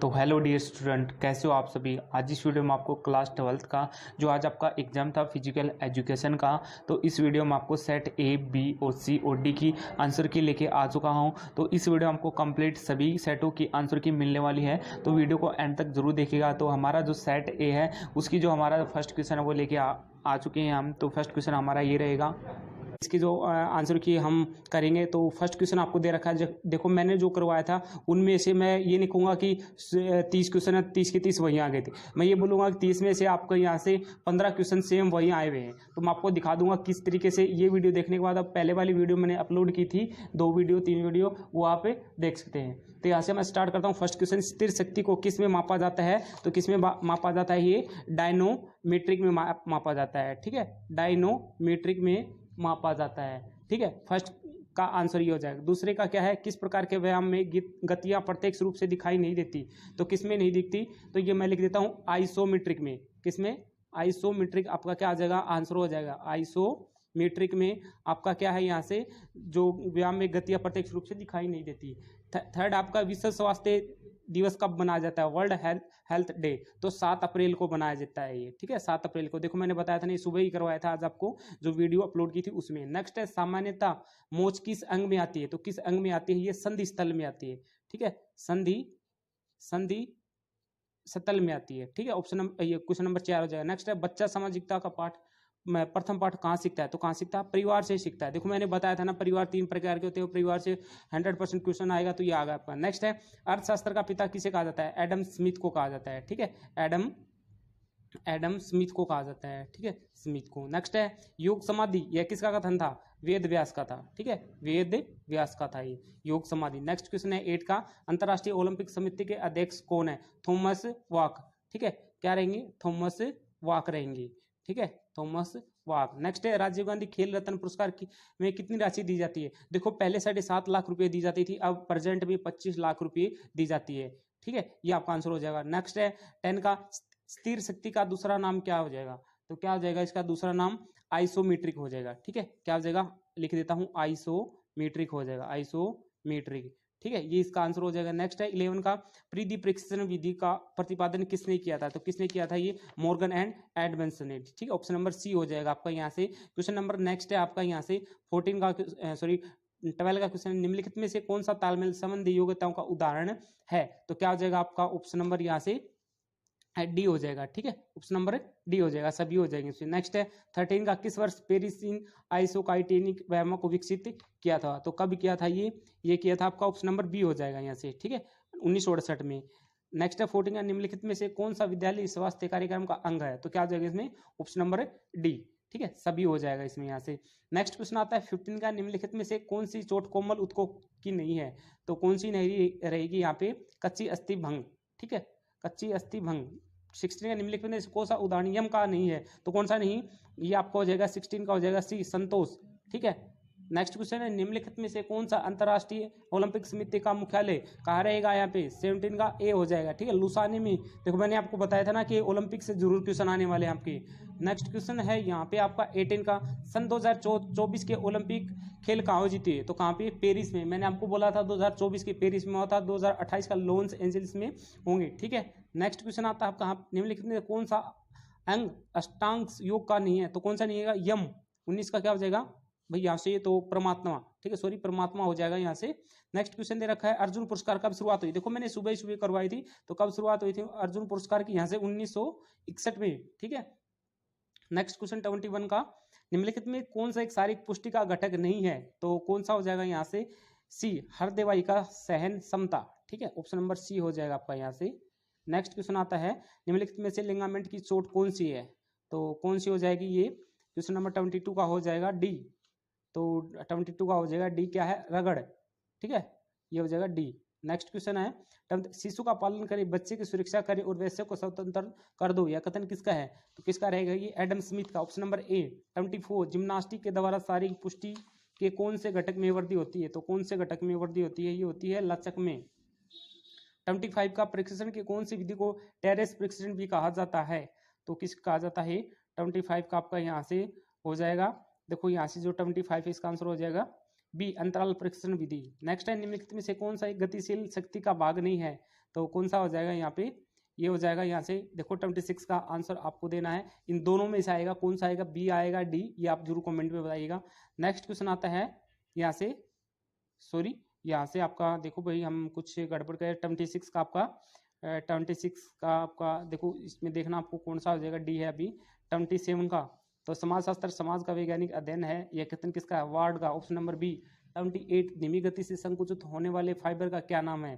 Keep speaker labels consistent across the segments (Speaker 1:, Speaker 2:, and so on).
Speaker 1: तो hello dear student, कैसे हो आप सभी। आज इस वीडियो में आपको क्लास 12th का जो आज आपका एग्जाम था फिजिकल एजुकेशन का, तो इस वीडियो में आपको सेट ए बी और सी और डी की आंसर की लेके आ चुका हूं। तो इस वीडियो में आपको कंप्लीट सभी सेटों की आंसर की मिलने वाली है, तो वीडियो को एंड तक जरूर देखिएगा। तो हमारा जो सेट ए है उसकी जो हमारा फर्स्ट क्वेश्चन है वो लेके आ चुके हैं हम। तो फर्स्ट क्वेश्चन हमारा ये रहेगा, इसकी जो आंसर की हम करेंगे। तो फर्स्ट क्वेश्चन आपको दे रखा है, देखो मैंने जो करवाया था उनमें से मैं ये नहीं कहूँगा कि 30 क्वेश्चन है 30 के 30 वहीं आ गए थे। मैं ये बोलूँगा कि 30 में से आपको यहाँ से 15 क्वेश्चन सेम वहीं आए हुए हैं। तो मैं आपको दिखा दूंगा किस तरीके से। ये वीडियो देखने के बाद अब पहले वाली वीडियो मैंने अपलोड की थी, 2 वीडियो 3 वीडियो, वो आप देख सकते हैं। तो यहाँ से मैं स्टार्ट करता हूँ। फर्स्ट क्वेश्चन, स्थिर शक्ति को किस में मापा जाता है? तो किस में मापा जाता है? ये डायनोमीट्रिक में मापा जाता है। ठीक है, डायनोमीट्रिक में मापा जाता है। ठीक है, फर्स्ट का आंसर ये हो जाएगा। दूसरे का क्या है, किस प्रकार के व्यायाम में गतियां प्रत्यक्ष रूप से दिखाई नहीं देती? तो किस में नहीं दिखती? तो ये मैं लिख देता हूं आइसोमेट्रिक में। किस में? आइसोमेट्रिक आपका क्या आ जाएगा? आंसर हो जाएगा आइसोमेट्रिक में। आपका क्या है यहाँ से, जो व्यायाम में गतियां प्रत्यक्ष रूप से दिखाई नहीं देती। थर्ड आपका विश्व स्वास्थ्य दिवस कब मनाया जाता है? World health day. तो 7 अप्रैल को मनाया जाता है ये। ठीक है, 7 अप्रैल को। देखो मैंने बताया था नहीं, सुबह ही करवाया था आज आपको जो वीडियो अपलोड की थी उसमें। नेक्स्ट है, सामान्यतः मोच किस अंग में आती है? तो किस अंग में आती है? ये संधि स्थल में आती है। ठीक है, संधि स्थल में आती है। ठीक है, ऑप्शन नंबर, ये क्वेश्चन नंबर 4 हो जाएगा। नेक्स्ट है, बच्चा सामाजिकता का पाठ प्रथम पाठ कहाँ सीखता है? तो कहाँ सीखता है? परिवार से सीखता है। देखो मैंने बताया था ना, परिवार 3 प्रकार के होते हैं, परिवार से 100% क्वेश्चन आएगा, तो ये आ गया आपका। नेक्स्ट है, अर्थशास्त्र का पिता किसे कहा जाता है? एडम स्मिथ को कहा जाता है। ठीक है, एडम स्मिथ को कहा जाता है। ठीक है, स्मिथ को। नेक्स्ट है, योग समाधि यह किसका कथन था? वेद व्यास का था। ठीक है, वेद व्यास का था ये योग समाधि। नेक्स्ट क्वेश्चन है 8 का, अंतरराष्ट्रीय ओलंपिक समिति के अध्यक्ष कौन है? थॉमस वाक। ठीक है, क्या रहेंगे? थॉमस वाक रहेंगे। ठीक है, थॉमस वाक। नेक्स्ट है, राजीव गांधी खेल रत्न पुरस्कार में कितनी राशि दी जाती है? देखो पहले 7.5 लाख रुपए दी जाती थी, अब प्रेजेंट में 25 लाख रुपए दी जाती है। ठीक है, ये आपका आंसर हो जाएगा। नेक्स्ट है 10 का, स्थिर शक्ति का दूसरा नाम क्या हो जाएगा? तो क्या हो जाएगा इसका दूसरा नाम? आइसोमेट्रिक हो जाएगा। ठीक है, क्या हो जाएगा? लिख देता हूं, आइसोमेट्रिक हो जाएगा, आइसोमेट्रिक। ठीक है, ये इसका आंसर हो जाएगा। नेक्स्ट है 11 का, प्रीति परीक्षण विधि का प्रतिपादन किसने किया था? तो किसने किया था? ये मॉर्गन एंड एडमंड्स ने। ठीक है, ऑप्शन नंबर सी हो जाएगा आपका यहाँ से क्वेश्चन नंबर। नेक्स्ट है आपका यहाँ से 14 का, 12 का क्वेश्चन, निम्नलिखित में से कौन सा तालमेल संबंधी योग्यताओं का उदाहरण है? तो क्या हो जाएगा आपका ऑप्शन नंबर यहाँ से डी हो जाएगा। ठीक है, ऑप्शन नंबर डी हो जाएगा, सभी हो जाएंगे। नेक्स्ट है 13 का, किस वर्ष पेरिस इन आइसोकाइनेटिक व्यायाम को विकसित किया था? तो कब किया था ये किया था आपका ऑप्शन नंबर बी हो जाएगा यहाँ से। ठीक है, 1968 में। नेक्स्ट है 14 का, निम्नलिखित में से कौन सा विद्यालय स्वास्थ्य कार्यक्रम का अंग है? तो क्या हो जाएगा इसमें? Option number D. ठीक है, सभी हो जाएगा इसमें यहाँ से। नेक्स्ट क्वेश्चन आता है 15 का, निम्नलिखित में से कौन सी चोट कोमल ऊतकों की नहीं है? तो कौन सी नहीं रहेगी यहाँ पे? कच्ची अस्थि भंग। ठीक है, कच्ची अस्थि भंग। 16 का, निम्नलिखित में से कौन सा उदाहरण नियम का नहीं है? तो कौन सा नहीं? ये आपका हो जाएगा 16 का हो जाएगा सी, संतोष। ठीक है, नेक्स्ट क्वेश्चन है, निम्नलिखित में से कौन सा अंतरराष्ट्रीय ओलंपिक समिति का मुख्यालय कहाँ रहेगा? यहाँ पे 17 का ए हो जाएगा। ठीक है, लुसाने में। देखो मैंने आपको बताया था ना कि ओलंपिक से जरूर क्वेश्चन आने वाले हैं आपके। नेक्स्ट क्वेश्चन है यहाँ पे आपका 18 का, सन 2024 के ओलंपिक खेल कहाँ आयोजित हुए? तो कहाँ पे? पेरिस में। मैंने आपको बोला था 2024 के पेरिस में होता, 2028 का लॉस एंजलिस में होंगे। ठीक है, नेक्स्ट क्वेश्चन आता है आपका, निम्नलिखित में कौन सा अंग अष्टांग योग का नहीं है? तो कौन सा नहीं है? यम। 19 का क्या हो जाएगा भाई यहाँ से? तो परमात्मा। ठीक है, सॉरी, परमात्मा हो जाएगा यहाँ से। नेक्स्ट क्वेश्चन दे रखा है, अर्जुन पुरस्कार कब शुरुआत हुई? देखो मैंने सुबह करवाई थी, तो कब शुरुआत हुई थी अर्जुन पुरस्कार की? यहाँ से 1961 में। ठीक है, नेक्स्ट क्वेश्चन 21 का, निम्नलिखित में कौन सा एक शारीरिक पुष्टि का घटक नहीं है? तो कौन सा हो जाएगा यहाँ से? सी, हृदय का सहन क्षमता। ठीक है, ऑप्शन नंबर सी हो जाएगा आपका यहाँ से। नेक्स्ट क्वेश्चन आता है, निम्नलिखित में से लिगामेंट की चोट कौन सी है? तो कौन सी हो जाएगी? ये क्वेश्चन नंबर 22 का हो जाएगा डी। तो 22 का हो जाएगा डी, क्या है? रगड़। ठीक है, ये हो जाएगा डी। नेक्स्ट क्वेश्चन है, शिशु का पालन करे, बच्चे की सुरक्षा करे और वैश्य को स्वतंत्र कर दो, यह कथन किसका है? तो किसका रहेगा? ये एडम स्मिथ का, ऑप्शन नंबर ए। 24, जिम्नास्टिक के द्वारा शारीरिक पुष्टि के कौन से घटक में वृद्धि होती है? तो कौन से घटक में वृद्धि होती है? ये होती है लचक में। 25 का, प्रशिक्षण की कौन सी विधि को टेरेस प्रशिक्षण भी कहा जाता है? तो किस कहा जाता है? 25 का आपका यहाँ से हो जाएगा, देखो यहाँ से जो 25 इसका आंसर हो जाएगा बी, अंतराल प्रशिक्षण विधि। नेक्स्ट है, निम्नलिखित में से कौन सा एक गतिशील शक्ति का भाग नहीं है? तो कौन सा हो जाएगा यहाँ पे, ये हो जाएगा यहाँ से। देखो 26 का आंसर आपको देना है, इन दोनों में से आएगा, कौन सा आएगा, बी आएगा डी, ये आप जरूर कमेंट में बताइएगा। नेक्स्ट क्वेश्चन आता है यहाँ से, सॉरी यहाँ से आपका देखो भाई हम कुछ गड़बड़ कर, 26 का आपका 26 का आपका देखो इसमें देखना आपको कौन सा हो जाएगा, डी है अभी। 27 का तो समाजशास्त्र समाज का वैज्ञानिक अध्ययन है, यह कथन किसका है, वार्ड का, ऑप्शन नंबर बी। 28 धीमी गति से संकुचित होने वाले फाइबर का क्या नाम है,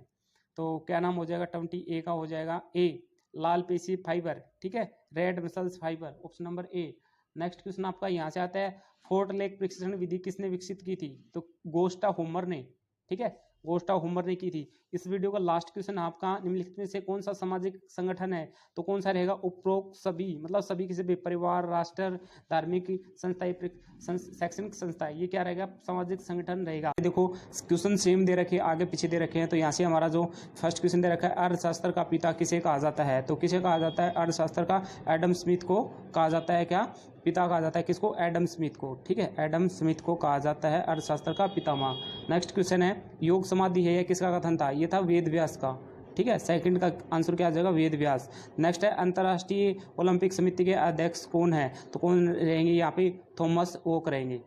Speaker 1: तो क्या नाम हो जाएगा, 20 का हो जाएगा ए, लाल पेशी फाइबर, ठीक है, red muscles fibre, option number A. Next question आपका यहाँ से आता है, फोर्ट लेग प्रशिक्षण विधि किसने विकसित की थी, तो गोस्टा होमर ने, ठीक है, गोस्टा होमर ने की थी। इस वीडियो का लास्ट क्वेश्चन आपका, निम्नलिखित में से कौन सा सामाजिक संगठन है, तो कौन सा रहेगा, उपरोक्त सभी, मतलब सभी किसी भी, परिवार, राष्ट्र, धार्मिक संस्था, शैक्षणिक संस्था, ये क्या रहेगा, सामाजिक संगठन रहेगा। देखो क्वेश्चन सेम दे रखे, आगे पीछे दे रखे हैं, तो यहाँ से हमारा जो फर्स्ट क्वेश्चन दे रखा है, अर्थशास्त्र का पिता किसे कहा जाता है, तो किसे कहा जाता है, अर्थशास्त्र का एडम स्मिथ को कहा जाता है, क्या पिता कहा जाता है, किसको, एडम स्मिथ को, ठीक है, एडम स्मिथ को कहा जाता है अर्थशास्त्र का पितामह। नेक्स्ट क्वेश्चन है, योग समाधि है, यह किसका कथन था, ये था वेद व्यास का, ठीक है, सेकंड का आंसर क्या आ जाएगा, वेद व्यास। नेक्स्ट है, अंतर्राष्ट्रीय ओलंपिक समिति के अध्यक्ष कौन है, तो कौन रहेंगे यहाँ पे, थॉमस वोक रहेंगे,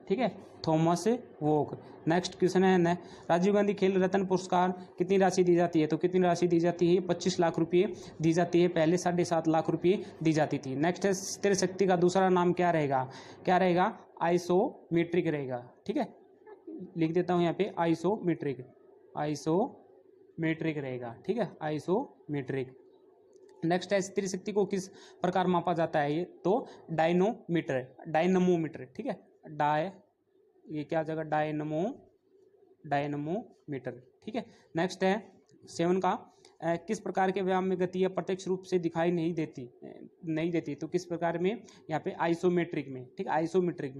Speaker 1: ठीक है, थॉमस वोक। नेक्स्ट क्वेश्चन है, राजीव गांधी खेल रत्न पुरस्कार कितनी राशि दी जाती है, तो कितनी राशि दी जाती है, 25 लाख रुपये दी जाती है, पहले 7.5 लाख रुपये दी जाती थी। नेक्स्ट है, स्थिर शक्ति का दूसरा नाम क्या रहेगा, क्या रहेगा, आइसोमेट्रिक रहेगा, ठीक है, लिख देता हूँ यहाँ पे, आइसोमेट्रिक, आइसोमेट्रिक रहेगा, ठीक है, आइसोमेट्रिक। नेक्स्ट है, स्थिर शक्ति को किस प्रकार मापा जाता है, ये तो डायनोमीटर, डायनमोमीटर, ठीक है, ये क्या जगह, डायनमोमीटर, ठीक है। नेक्स्ट है 7 का, किस प्रकार के व्यायाम में गति प्रत्यक्ष रूप से दिखाई नहीं देती, तो किस प्रकार में, यहाँ पे आइसोमेट्रिक में, ठीक है, आइसोमेट्रिक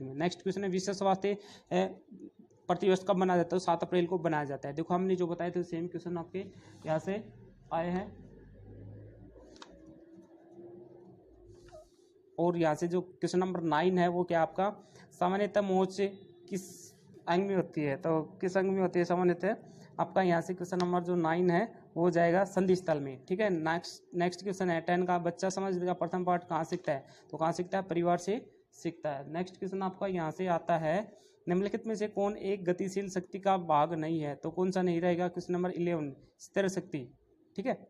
Speaker 1: में। नेक्स्ट क्वेश्चन है, विश्व स्वास्थ्य प्रतिवर्ष कब मनाया जाता है, 7 अप्रैल को बनाया जाता है। देखो हमने जो बताए थे सेम क्वेश्चन आपके यहाँ से आए हैं, और यहाँ से जो क्वेश्चन नंबर 9 है वो क्या आपका, सामान्यतः मोच किस अंग में होती है, तो किस अंग में होती है सामान्यतः, आपका यहाँ से क्वेश्चन नंबर जो 9 है वो जाएगा संधि स्थल में, ठीक है। नेक्स्ट क्वेश्चन है, 10 का, बच्चा समझ का प्रथम पाठ कहाँ सीखता है, तो कहाँ सीखता है, परिवार से सीखता है। नेक्स्ट क्वेश्चन आपका यहाँ से आता है, निम्नलिखित में से कौन एक गतिशील शक्ति का भाग नहीं है, तो कौन सा नहीं रहेगा, क्वेश्चन नंबर 11 स्थिर शक्ति, ठीक है।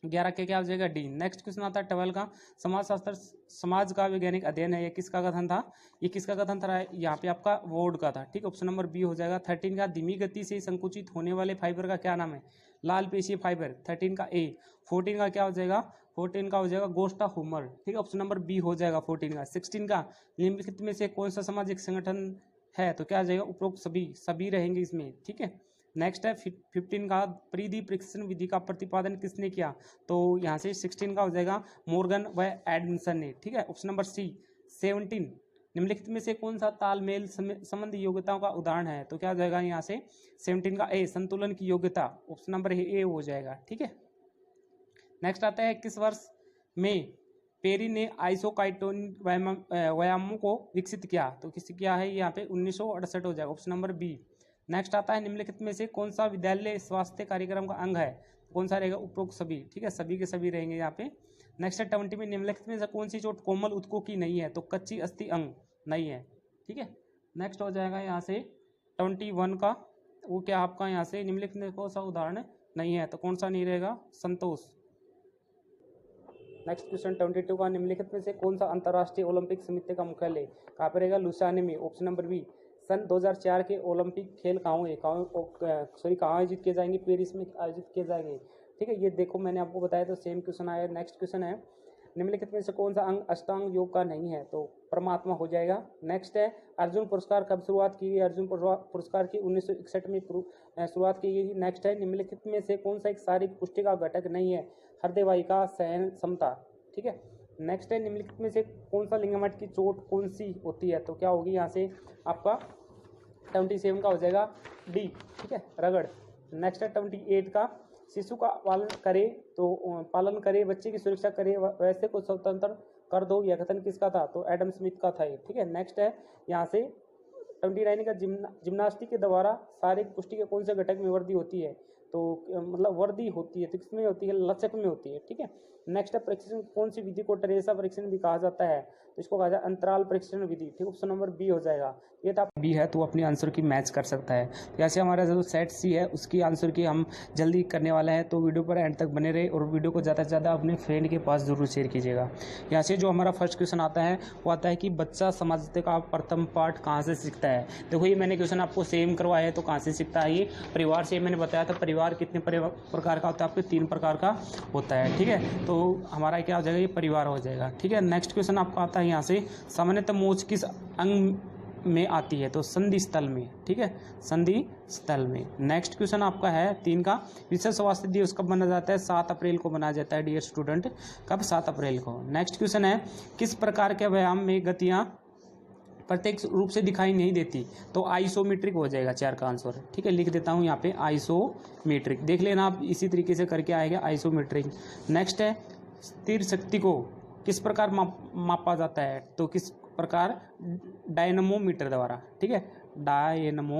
Speaker 1: 11 के क्या हो जाएगा, डी। नेक्स्ट क्वेश्चन आता है 12 का, समाजशास्त्र समाज का वैज्ञानिक अध्ययन है, ये किसका कथन था, ये किसका कथन था, यहाँ पे आपका वोर्ड का था, ठीक, ऑप्शन नंबर बी हो जाएगा। 13 का, धीमी गति से संकुचित होने वाले फाइबर का क्या नाम है, लाल पेशी फाइबर, 13 का ए। 14 का क्या हो जाएगा, 14 का हो जाएगा गोस्टा होमर, ठीक है, ऑप्शन नंबर बी हो जाएगा 14 का। 16 का, निम्नलिखित में से कौन सा सामाजिक संगठन है, तो क्या आ जाएगा, उपरोक्त सभी रहेंगे इसमें, ठीक है। नेक्स्ट है 15 का, परिधि प्रशिक्षण विधि का प्रतिपादन किसने किया, तो यहाँ से 16 का हो जाएगा मॉर्गन व एडमसन ने, ठीक है, ऑप्शन नंबर सी। 17, निम्नलिखित में से कौन सा तालमेल संबंध योग्यताओं का उदाहरण है, तो क्या हो जाएगा यहाँ से 17 का ए, संतुलन की योग्यता, ऑप्शन नंबर ए हो जाएगा, ठीक है। नेक्स्ट आता है, किस वर्ष में पेरी ने आइसोकाइटोनिक व्यायामों को विकसित किया, तो किसी किया है यहाँ पे 1968 हो जाएगा, ऑप्शन नंबर बी। नेक्स्ट आता है, निम्नलिखित में से कौन सा विद्यालय स्वास्थ्य कार्यक्रम का अंग है, कौन सा रहेगा, उपरोक्त सभी, ठीक है, सभी के सभी रहेंगे यहाँ पे। नेक्स्ट है 20 में, निम्नलिखित में से कौन सी चोट कोमल ऊतकों की नहीं है, तो कच्ची अस्थि अंग नहीं है, ठीक है। नेक्स्ट हो जाएगा यहाँ से 21 का, वो क्या आपका यहाँ से निम्नलिखित में कौन सा उदाहरण नहीं है, तो कौन सा नहीं रहेगा, संतोष। नेक्स्ट क्वेश्चन 22 का, निम्नलिखित में से कौन सा अंतर्राष्ट्रीय ओलंपिक समिति का मुख्यालय कहाँ पर रहेगा, लुसाने में, ऑप्शन नंबर बी। सन 2004 के ओलंपिक खेल कहाँ आयोजित किए जाएंगे, पेरिस में आयोजित किए जाएंगे, ठीक है। ये देखो मैंने आपको बताया तो सेम क्वेश्चन आया। नेक्स्ट क्वेश्चन है, निम्नलिखित में से कौन सा अंग अष्टांग योग का नहीं है, तो परमात्मा हो जाएगा। नेक्स्ट है, अर्जुन पुरस्कार कब शुरुआत की गई, अर्जुन पुरस्कार की 1961 में शुरुआत की गई। नेक्स्ट है, निम्नलिखित में से कौन सा एक शारीरिक पुष्टि का घटक नहीं है, हृदय वाहिका सहन क्षमता, ठीक है। नेक्स्ट है, निम्नलिखित में से कौन सा लिगामेंट की चोट कौन सी होती है, तो क्या होगी यहाँ से आपका 27 का हो जाएगा डी, ठीक है, रगड़। नेक्स्ट है 28 का, शिशु का पालन करे बच्चे की सुरक्षा करे वैसे को स्वतंत्र कर दो, यह कथन किसका था, तो एडम स्मिथ का था ये, ठीक है। नेक्स्ट है यहाँ से 29 का जिम्नास्टिक के द्वारा शारीरिक पुष्टि के कौन से घटक में वृद्धि होती है? तो मतलब वृद्धि होती है तो किसमें होती है? लचक में होती है। ठीक है। नेक्स्ट है परीक्षण कौन सी विधि को टेरेसा परीक्षण भी कहा जाता है? तो इसको कहा जाए अंतराल परीक्षण विधि। ठीक, ऑप्शन नंबर बी हो जाएगा। ये तो बी है तो अपनी आंसर की मैच कर सकता है। तो ऐसे हमारा जो सेट सी है उसकी आंसर की हम जल्दी करने वाले हैं, तो वीडियो पर एंड तक बने रहे और वीडियो को ज़्यादा से ज़्यादा अपने फ्रेंड के पास जरूर शेयर कीजिएगा। यहाँ से जो हमारा फर्स्ट क्वेश्चन आता है वो आता है कि बच्चा समाजते का प्रथम पाठ कहाँ से सीखता है? देखो ये मैंने क्वेश्चन आपको सेम करवाया है, तो कहाँ से सीखता है? ये परिवार से मैंने बताया था। परिवार कितने प्रकार का होता है? आपके 3 प्रकार का होता है। ठीक है, तो हमारा क्या हो जाएगा? ये परिवार हो जाएगा। ठीक है। नेक्स्ट क्वेश्चन आपका आता है यहाँ से, सामान्यतः मोच किस अंग में आती है? तो संधि स्थल में। ठीक है, संधि स्थल में। नेक्स्ट क्वेश्चन आपका है 3 का, विश्व स्वास्थ्य दिवस कब मनाया जाता है? 7 अप्रैल को मनाया जाता है डियर स्टूडेंट। कब? 7 अप्रैल को। नेक्स्ट क्वेश्चन है, किस प्रकार के व्यायाम में गतियां प्रत्यक्ष रूप से दिखाई नहीं देती? तो आइसोमेट्रिक हो जाएगा 4 का आंसर। ठीक है, लिख देता हूं यहाँ पे आइसोमेट्रिक, देख लेना आप इसी तरीके से करके आएगा आइसोमेट्रिक। नेक्स्ट है, स्थिर शक्ति को किस प्रकार मापा जाता है? तो किस प्रकार? डायनमोमीटर द्वारा। ठीक है, डायनमोमीटर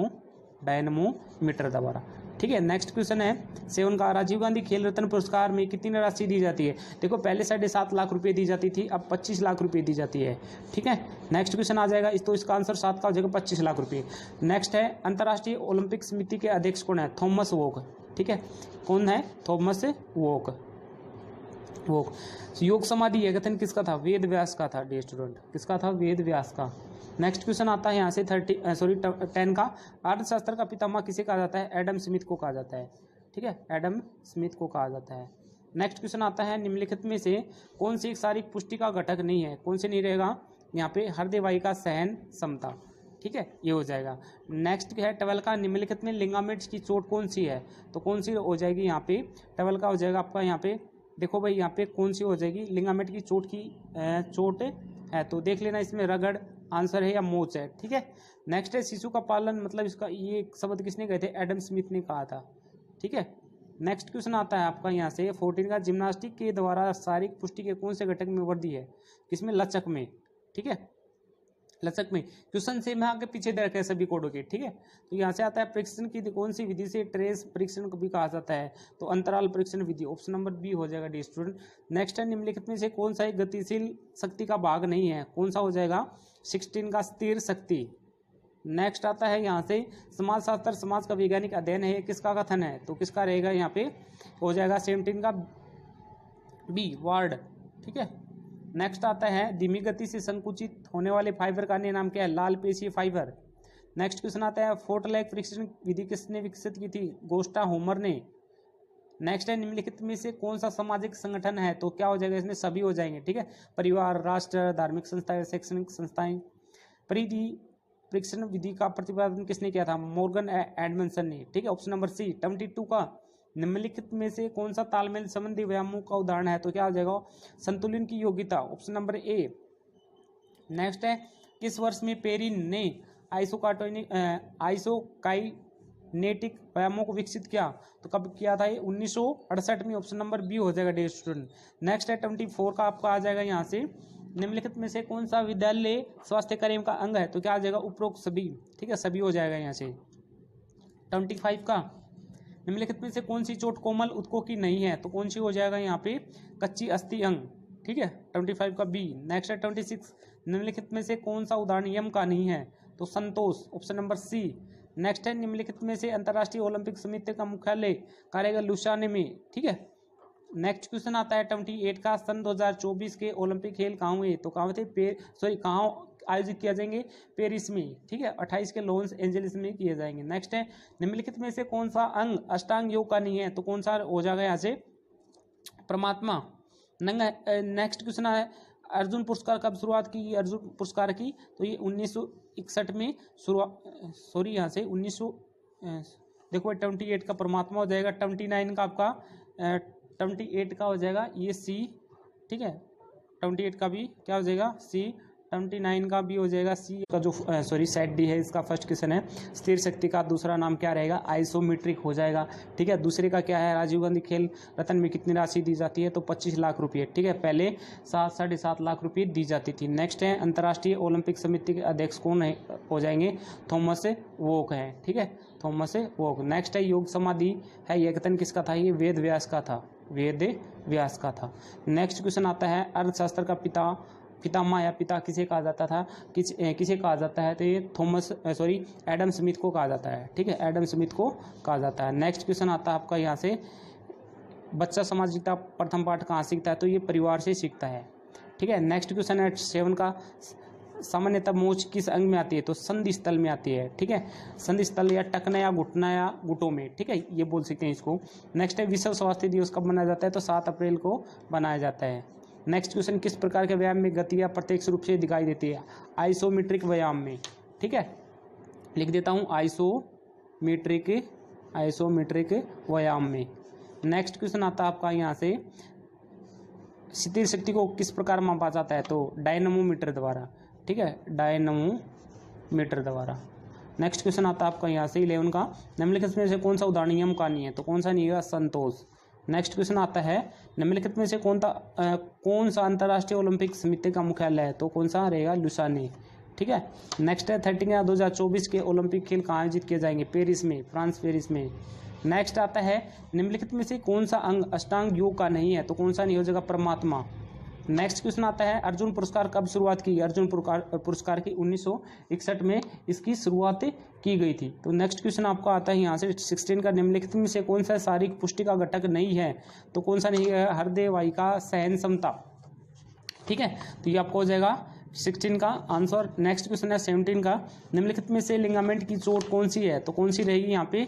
Speaker 1: द्वारा। ठीक है। नेक्स्ट क्वेश्चन है 7 का, राजीव गांधी खेल रत्न पुरस्कार में कितनी राशि दी जाती है? देखो पहले 7.5 लाख रुपए दी जाती थी, अब 25 लाख रुपए दी जाती है। ठीक है। नेक्स्ट क्वेश्चन आ जाएगा तो इसका आंसर 7 का हो जाएगा 25 लाख रुपए। नेक्स्ट है, अंतर्राष्ट्रीय ओलंपिक समिति के अध्यक्ष कौन है? थॉमस वोक। ठीक है, कौन है? थॉमस वोक। योग समाधि यह कथन किसका था? वेद व्यास का था डियर स्टूडेंट। किसका था? वेद व्यास का। नेक्स्ट क्वेश्चन आता है यहाँ से 10 का, अर्थशास्त्र का पितामह किसे कहा जाता है? एडम स्मिथ को कहा जाता है। ठीक है, एडम स्मिथ को कहा जाता है। नेक्स्ट क्वेश्चन आता है, निम्नलिखित में से कौन सी एक शारीरिक पुष्टि का घटक नहीं है? कौन से नहीं रहेगा यहाँ पे? हृदय वायु का सहन क्षमता। ठीक है, ये हो जाएगा। नेक्स्ट है 12 का, निम्नलिखित में लिगामेंट्स की चोट कौन सी है? तो कौन सी हो जाएगी यहाँ पे? 12 का हो जाएगा आपका यहाँ पे, देखो भाई यहाँ पे कौन सी हो जाएगी? लिगामेंट की चोट चोट है, तो देख लेना इसमें रगड़ आंसर है या मोच है। ठीक है। नेक्स्ट है, शिशु का पालन, मतलब इसका ये शब्द किसने कहे थे? एडम स्मिथ ने कहा था। ठीक है। नेक्स्ट क्वेश्चन आता है आपका यहाँ से 14 का, जिम्नास्टिक के द्वारा शारीरिक पुष्टि के कौन से घटक में वृद्धि है? किसमें? लचक में। ठीक है, लचक में। क्वेश्चन से मैं आगे पीछे दे रखे हैं सभी कोडों के। ठीक है, तो यहाँ से आता है परीक्षण की कौन सी विधि से ट्रेस परीक्षण को भी कहा जाता है? तो अंतराल परीक्षण विधि। ऑप्शन नंबर बी हो जाएगा डी स्टूडेंट। नेक्स्ट है, निम्नलिखित में से कौन सा एक गतिशील शक्ति का भाग नहीं है? कौन सा हो जाएगा? 16 का, स्थिर शक्ति। नेक्स्ट आता है यहाँ से, समाज शास्त्र समाज का वैज्ञानिक अध्ययन है, किसका कथन है? तो किसका रहेगा यहाँ पे? हो जाएगा 17 का बी, वार्ड। ठीक है। नेक्स्ट आता है, धीमी गति से संकुचित होने वाले फाइबर का अन्य नाम क्या है? लाल पेशीय फाइबर। नेक्स्ट क्वेश्चन आता है, फोर्टलैक परीक्षण विधि किसने विकसित की थी? गोस्टा होमर ने। नेक्स्ट है, निम्नलिखित में से कौन सा सामाजिक संगठन है? तो क्या हो जाएगा इसमें? सभी हो जाएंगे। ठीक है, परिवार, राष्ट्र, धार्मिक संस्थाएं, शैक्षणिक संस्थाएं। परिधि परीक्षण विधि का प्रतिपादन किसने किया था? मॉर्गन एडमंसन ने। ठीक है, ऑप्शन नंबर सी। 22 का, निम्नलिखित में से कौन सा तालमेल संबंधी व्यायामों का उदाहरण है? तो क्या हो जाएगा? संतुलन की योग्यता। Option number A. नेक्स्ट है, किस वर्ष में पेरिन ने आइसोकाइनेटिक व्यायामों को विकसित किया? तो कब किया था ये? 1968 में। ऑप्शन नंबर बी हो जाएगा डियर स्टूडेंट। नेक्स्ट है 24 का आपका आ जाएगा यहाँ से, निम्नलिखित में से कौन सा विद्यालय स्वास्थ्य कार्यक्रम का अंग है? तो क्या आ जाएगा? उपरोक्त सभी। ठीक है, सभी हो जाएगा यहाँ से। 25 का, निम्नलिखित में से कौन सी चोट कोमल ऊतकों की नहीं है? तो कौन सी हो जाएगा यहाँ पे? कच्ची अस्थि अंग। ठीक है, 25 का बी। नेक्स्ट है 26, निम्नलिखित में से कौन सा उदाहरण यम का नहीं है? तो Santosh. Option number C. Next है, निम्नलिखित में से अंतर्राष्ट्रीय ओलंपिक समिति का मुख्यालय कार्यालय लुसाने में। ठीक है। नेक्स्ट क्वेश्चन आता है 28 का, सन 2024 के ओलंपिक खेल कहाँ हुए? तो कहाँ थे? कहाँ आयोजित किया जाएंगे? पेरिस में। ठीक है, 28 के लॉस एंजलिस में किए जाएंगे। नेक्स्ट है, निम्नलिखित में से कौन सा अंग अष्टांग योग का नहीं है? तो कौन सा हो जाएगा यहाँ से? परमात्मा। नेक्स्ट क्वेश्चन है, अर्जुन पुरस्कार कब शुरुआत की? अर्जुन पुरस्कार की तो ये 1961 में शुरुआत, सॉरी यहाँ से 1900, देखो 28 का परमात्मा हो जाएगा, 29 का आपका 28 का हो जाएगा ये सी। ठीक है, 28 का भी क्या हो जाएगा? सी। 29 का भी हो जाएगा सी का जो सेट डी है इसका फर्स्ट क्वेश्चन है। स्थिर शक्ति का दूसरा नाम क्या रहेगा, आइसोमेट्रिक हो जाएगा। ठीक है, दूसरे का क्या है, राजीव गांधी खेल रत्न में कितनी राशि दी जाती है, तो 25 लाख रुपये। ठीक है, पहले 7-7.5 लाख रुपये दी जाती थी। नेक्स्ट है अंतर्राष्ट्रीय ओलंपिक समिति के अध्यक्ष कौन है, हो जाएंगे थॉमस वोक है। ठीक है, थॉमस वोक। नेक्स्ट है योग समाधि है, यह कथन किसका था, ये वेद व्यास का था, वेद व्यास का था। नेक्स्ट क्वेश्चन आता है अर्थशास्त्र का पितामह या पिता किसे कहा जाता था, किसे कहा जाता है, तो ये एडम स्मिथ को कहा जाता है। ठीक है, एडम स्मिथ को कहा जाता है। नेक्स्ट क्वेश्चन आता है आपका यहाँ से, बच्चा सामाजिकता प्रथम पाठ कहाँ सीखता है, तो ये परिवार से सीखता है। ठीक है, नेक्स्ट क्वेश्चन है 7 का, सामान्यतः मोच किस अंग में आती है, तो संधि स्थल में आती है। ठीक है, संधि स्थल या टखना या घुटना या घुटों में। ठीक है, ये बोल सकते हैं इसको। नेक्स्ट है विश्व स्वास्थ्य दिवस कब मनाया जाता है, तो 7 अप्रैल को मनाया जाता है। नेक्स्ट क्वेश्चन, किस प्रकार के व्यायाम में गति या प्रत्यक्ष रूप से दिखाई देती है, आइसोमेट्रिक व्यायाम में। ठीक है, लिख देता हूँ आइसोमेट्रिक व्यायाम में। नेक्स्ट क्वेश्चन आता है आपका यहाँ से, स्थिर शक्ति को किस प्रकार मापा जाता है, तो डायनमोमीटर द्वारा। ठीक है, डायनमोमीटर द्वारा। नेक्स्ट क्वेश्चन आता है आपका यहाँ से 11 का, निम्नलिखित में से कौन सा उदाहरण नियम का नहीं है, तो कौन सा नहीं है, संतोष। नेक्स्ट क्वेश्चन आता है निम्नलिखित में से कौन सा अंतर्राष्ट्रीय ओलंपिक समिति का मुख्यालय है, तो कौन सा रहेगा, लुसाने। ठीक है, नेक्स्ट है 13 2024 के ओलंपिक खेल कहाँ आयोजित किए जाएंगे, पेरिस में, फ्रांस पेरिस में। नेक्स्ट आता है निम्नलिखित में से कौन सा अंग अष्टांग योग का नहीं है, तो कौन सा नहीं हो जाएगा, परमात्मा। नेक्स्ट क्वेश्चन आता है अर्जुन पुरस्कार कब शुरुआत की, अर्जुन पुरस्कार की 1961 में इसकी शुरुआत की गई थी। तो नेक्स्ट क्वेश्चन आपका आता है यहाँ से 16 का, निम्नलिखित में से कौन सा शारीरिक पुष्टि का घटक नहीं है, तो कौन सा नहीं है, हृदय वाहिका सहन क्षमता। ठीक है, तो ये आपको हो जाएगा 16 का आंसर। नेक्स्ट क्वेश्चन है 17 का, निम्नलिखित में से लिगामेंट की चोट कौन सी है, तो कौन सी रहेगी यहाँ पे,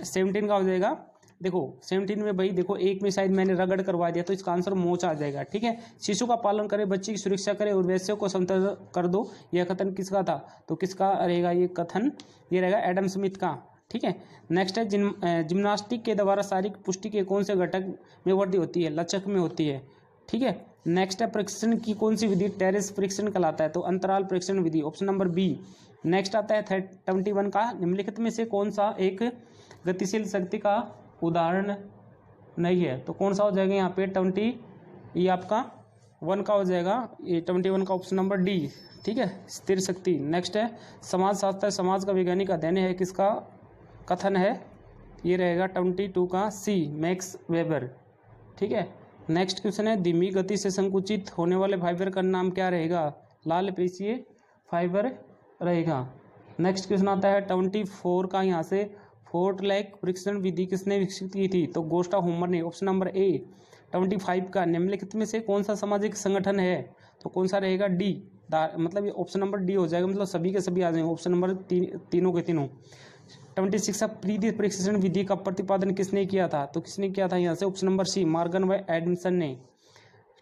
Speaker 1: 17 का हो जाएगा, देखो 17 में भाई देखो, एक में शायद मैंने रगड़ करवा दिया तो इसका आंसर मोच आ जाएगा। ठीक है, शिशु का पालन करे, बच्चे की सुरक्षा करे और वैश्यों को समतल कर दो, यह कथन किसका था, तो किसका रहेगा ये कथन, ये रहेगा एडम स्मिथ का। ठीक है, नेक्स्ट है जिम्नास्टिक के द्वारा शारीरिक पुष्टि के कौन से घटक में वृद्धि होती है, लचक में होती है। ठीक है, नेक्स्ट है परीक्षण की कौन सी विधि टेरेस परीक्षण कहलाता है, तो अंतराल परीक्षण विधि, ऑप्शन नंबर बी। नेक्स्ट आता है 71 का, निम्नलिखित में से कौन सा एक गतिशील शक्ति का उदाहरण नहीं है, तो कौन सा हो जाएगा यहाँ पे 20, ये आपका 1 का हो जाएगा, ये 21 का ऑप्शन नंबर डी। ठीक है, स्थिर शक्ति। नेक्स्ट है समाज शास्त्र, समाज का वैज्ञानिक अध्ययन है, किसका कथन है, ये रहेगा 22 का सी, मैक्स वेबर। ठीक है, नेक्स्ट क्वेश्चन है धीमी गति से संकुचित होने वाले फाइबर का नाम क्या रहेगा, लाल पेशीय फाइबर रहेगा। नेक्स्ट क्वेश्चन आता है 24 का, यहाँ से फोर्ट लैक परीक्षण विधि किसने विकसित की थी, तो गोस्टा होमर ने, ऑप्शन नंबर ए। 25 का, निम्नलिखित में से कौन सा सामाजिक संगठन है, तो कौन सा रहेगा, डी, मतलब ये ऑप्शन नंबर डी हो जाएगा, मतलब सभी के सभी आ जाएंगे, ऑप्शन नंबर तीनों के तीनों। 26 का, प्रीति परीक्षण विधि का प्रतिपादन किसने किया था, तो किसने किया था यहाँ से, ऑप्शन नंबर सी, मॉर्गन व एडमसन ने।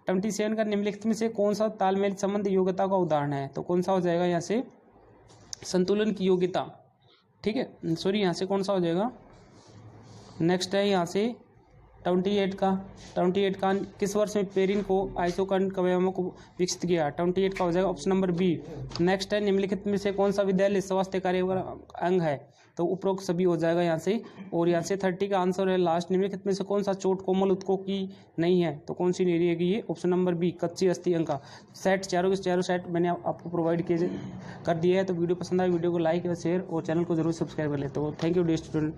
Speaker 1: 27 का, निम्नलिखित में से कौन सा तालमेल संबंध योग्यता का उदाहरण है, तो कौन सा हो जाएगा यहाँ से, संतुलन की योग्यता। ठीक है, सॉरी यहाँ से कौन सा हो जाएगा, नेक्स्ट है यहाँ से 28 का किस वर्ष में पेरिन को आइसोकर्न व्यायामों को विकसित किया, 28 का हो जाएगा ऑप्शन नंबर बी। नेक्स्ट है निम्नलिखित में से कौन सा विद्यालय स्वास्थ्य कार्य अंग है, तो उपरोक्त सभी हो जाएगा यहाँ से। और यहाँ से 30 का आंसर है लास्ट, निम्नलिखित में से कौन सा चोट कोमल उत्कों की नहीं है, तो कौन सी नहीं रहेगी, ये ऑप्शन नंबर बी, कच्ची अस्थि अंग का। सेट चारों के चारों सेट मैंने आपको प्रोवाइड कर दिए है। तो वीडियो पसंद आए वीडियो को लाइक और शेयर और चैनल को जरूर सब्सक्राइब कर ले। तो थैंक यू डियर स्टूडेंट।